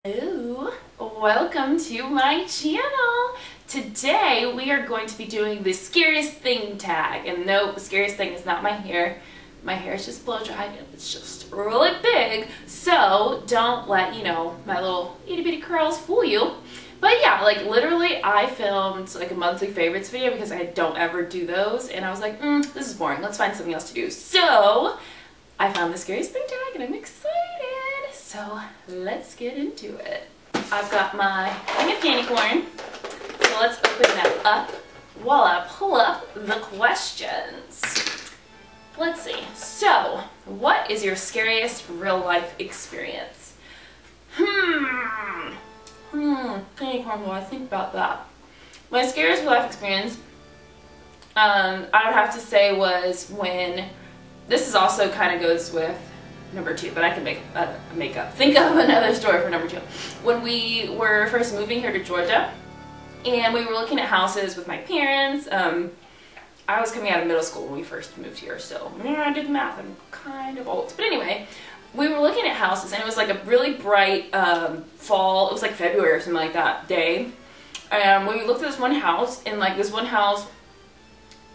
Hello, welcome to my channel. Today we are going to be doing the scariest thing tag, and no, the scariest thing is not my hair. My hair is just blow dried and it's just really big, so don't let, my little itty bitty curls fool you. But yeah, like literally I filmed like a monthly favorites video because I don't ever do those, and I was like, this is boring, let's find something else to do. So I found the scariest thing tag and I'm excited. So let's get into it. I've got my thing of candy corn, so let's open that up while I pull up the questions. Let's see. So, what is your scariest real life experience? Candy corn, while I think about that. My scariest real life experience, I would have to say was when, this is also kind of goes with number 2, but I can think of another story for number 2. When we were first moving here to Georgia, and we were looking at houses with my parents. I was coming out of middle school when we first moved here, so I did the math, I'm kind of old. But anyway, we were looking at houses, and it was like a really bright fall, it was like February or something like that day. And we looked at this one house, and like this one house,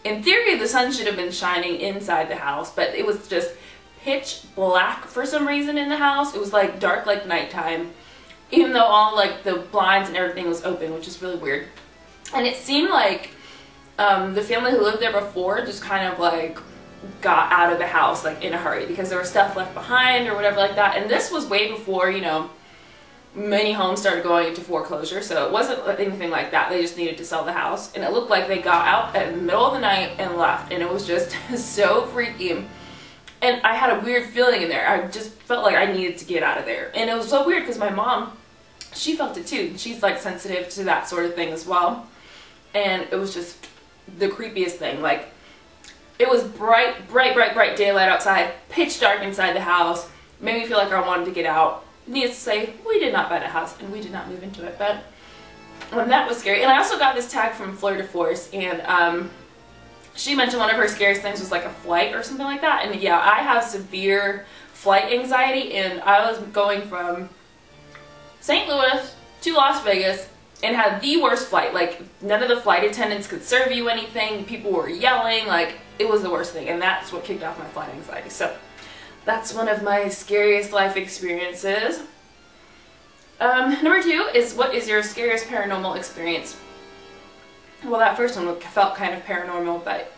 in theory the sun should have been shining inside the house, but it was just pitch black for some reason in the house. It was like dark like nighttime, even though all like the blinds and everything was open, which is really weird. And it seemed like the family who lived there before just kind of like got out of the house like in a hurry because there was stuff left behind or whatever like that. And this was way before, many homes started going into foreclosure, so it wasn't anything like that. They just needed to sell the house, and it looked like they got out in the middle of the night and left, and it was just so freaky. And I had a weird feeling in there. I just felt like I needed to get out of there. And it was so weird because my mom, she felt it too. She's like sensitive to that sort of thing as well. And it was just the creepiest thing. Like, it was bright daylight outside, pitch dark inside the house. Made me feel like I wanted to get out. Needless to say, we did not buy the house and we did not move into it. But that was scary. And I also got this tag from Fleur de Force, and she mentioned one of her scariest things was like a flight or something like that. And yeah, I have severe flight anxiety, and I was going from St. Louis to Las Vegas and had the worst flight. Like, none of the flight attendants could serve you anything. People were yelling. Like, it was the worst thing, and that's what kicked off my flight anxiety. So that's one of my scariest life experiences. Number 2 is, what is your scariest paranormal experience? Well, that first one felt kind of paranormal, but,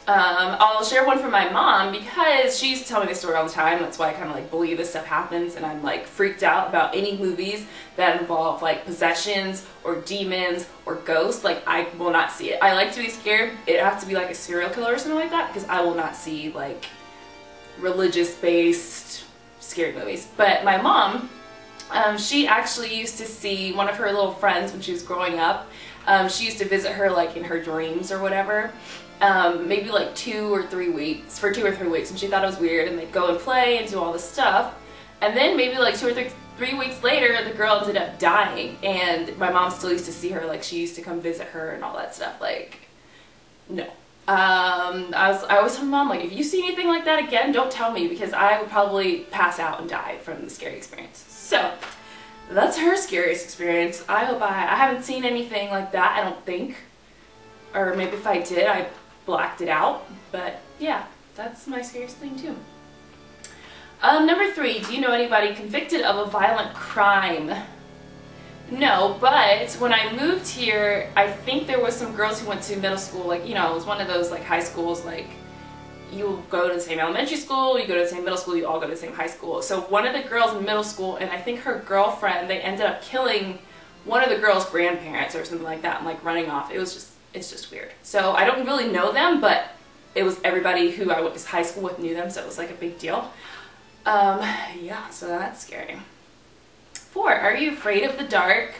I'll share one from my mom because she used to tell me this story all the time. That's why I kind of like believe this stuff happens, and I'm like freaked out about any movies that involve like possessions or demons or ghosts. Like, I will not see it. I like to be scared. It has to be like a serial killer or something like that, because I will not see like religious-based scary movies. But my mom, she actually used to see one of her little friends when she was growing up. She used to visit her like in her dreams or whatever, maybe like 2 or 3 weeks, for 2 or 3 weeks, and she thought it was weird, and they'd go and play and do all this stuff. And then maybe like 2 or 3 weeks later, the girl ended up dying, and my mom still used to see her. Like, she used to come visit her and all that stuff. Like, no. I always tell my mom, like, if you see anything like that again, don't tell me, because I would probably pass out and die from the scary experience. So that's her scariest experience. I hope I haven't seen anything like that, I don't think. Or maybe if I did, I blacked it out. But yeah, that's my scariest thing too. Number 3, do you know anybody convicted of a violent crime? No, but when I moved here, I think there was some girls who went to middle school. Like, it was one of those like high schools, like, you go to the same elementary school, you go to the same middle school, you all go to the same high school. So one of the girls in middle school, and I think her girlfriend, they ended up killing one of the girl's grandparents or something like that and like running off. It's just weird. So I don't really know them, but it was everybody who I went to high school with knew them, so it was like a big deal. Yeah, so that's scary. 4, are you afraid of the dark?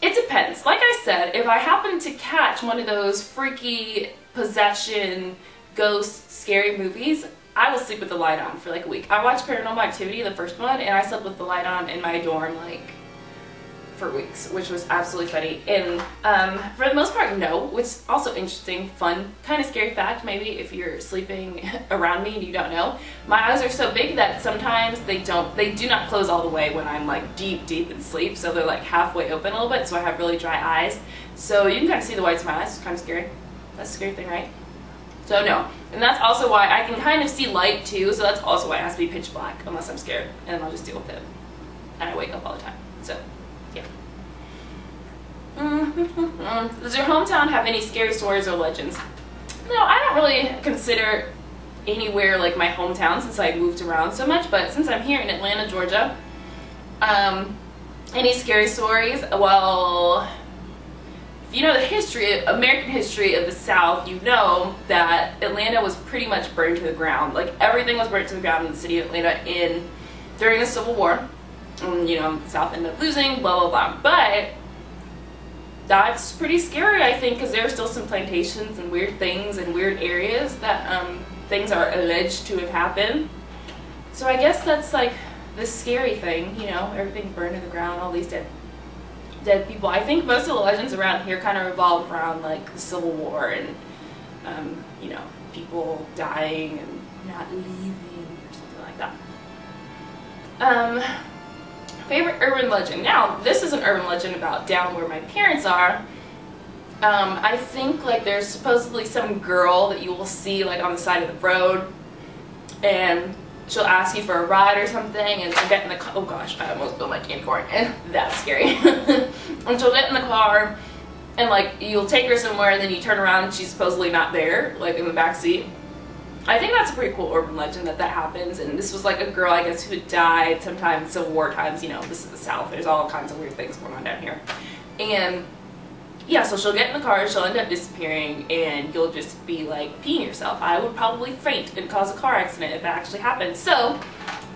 It depends. Like I said, if I happen to catch one of those freaky possession, ghost, scary movies, I will sleep with the light on for like a week. I watched Paranormal Activity, the first one, and I slept with the light on in my dorm like for weeks, which was absolutely funny. And for the most part, no, which is also interesting, fun, kind of scary fact, maybe if you're sleeping around me and you don't know. My eyes are so big that sometimes they do not close all the way when I'm like deep in sleep, so they're like halfway open a little bit, so I have really dry eyes. So you can kind of see the whites of my eyes. It's kind of scary. That's a scary thing, right? So no. And that's also why I can kind of see light too, so that's also why it has to be pitch black, unless I'm scared, and I'll just deal with it. And I wake up all the time. So, yeah. Does your hometown have any scary stories or legends? No, I don't really consider anywhere like my hometown since I moved around so much, but since I'm here in Atlanta, Georgia, any scary stories? Well, if you know the history, American history of the South, you know that Atlanta was pretty much burned to the ground. Like, everything was burnt to the ground in the city of Atlanta during the Civil War. And, you know, the South ended up losing, blah, blah, blah. But that's pretty scary, I think, because there are still some plantations and weird things in weird areas that things are alleged to have happened. So I guess that's like the scary thing, you know, everything burned to the ground, all these dead people. I think most of the legends around here kind of revolve around like the Civil War and, you know, people dying and not leaving or something like that. Favorite urban legend. Now, this is an urban legend about down where my parents are. I think like there's supposedly some girl that you will see like on the side of the road, and she'll ask you for a ride or something, and she'll get in the car. Oh gosh, I almost spilled my candy corn, and that's scary. And she'll get in the car, and like you'll take her somewhere, and then you turn around and she's supposedly not there, like in the back seat. I think that's a pretty cool urban legend that happens, and this was like a girl, I guess, who had died sometime in Civil War times. You know, this is the South, there's all kinds of weird things going on down here. And yeah, so she'll get in the car, she'll end up disappearing, and you'll just be like peeing yourself. I would probably faint and cause a car accident if it actually happened. So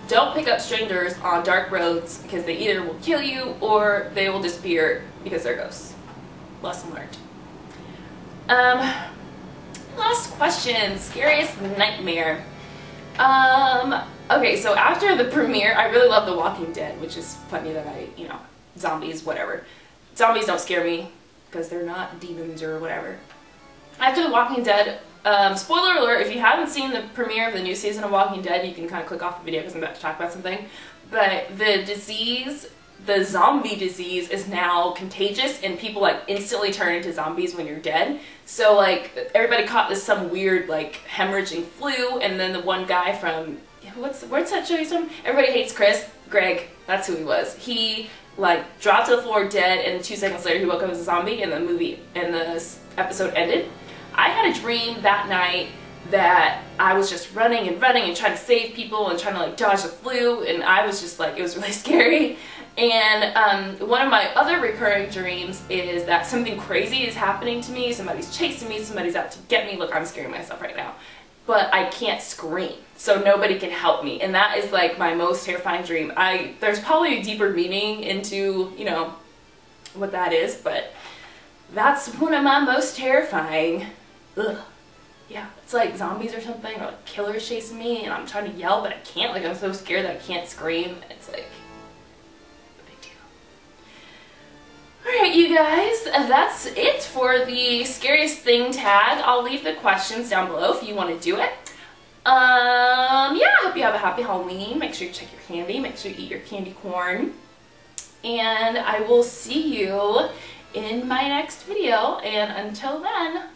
don't pick up strangers on dark roads, because they either will kill you or they will disappear because they're ghosts. Lesson learned. Last question, scariest nightmare. Okay, so after the premiere, I really love The Walking Dead, which is funny that you know, zombies, whatever. Zombies don't scare me, because they're not demons or whatever. After The Walking Dead, spoiler alert, if you haven't seen the premiere of the new season of Walking Dead, you can kind of click off the video because I'm about to talk about something. But the disease, the zombie disease, is now contagious, and people like instantly turn into zombies when you're dead. So like everybody caught this some weird like hemorrhaging flu, and then the one guy from what's that show he's from? Everybody Hates Chris. Greg, that's who he was. He like dropped to the floor dead, and 2 seconds later he woke up as a zombie, and the episode ended. I had a dream that night that I was just running and trying to save people and trying to like dodge the flu, and I was just like, it was really scary. And one of my other recurring dreams is that something crazy is happening to me, somebody's chasing me, somebody's out to get me. Look, I'm scaring myself right now. But I can't scream, so nobody can help me. And that is like my most terrifying dream. There's probably a deeper meaning into, you know, what that is, but that's one of my most terrifying. Ugh. Yeah, it's like zombies or something, or like killers chasing me, and I'm trying to yell, but I can't. Like, I'm so scared that I can't scream. It's like a big deal. Alright, you guys, that's it for the scariest thing tag. I'll leave the questions down below if you want to do it. Yeah, I hope you have a happy Halloween. Make sure you check your candy. Make sure you eat your candy corn. And I will see you in my next video. And until then,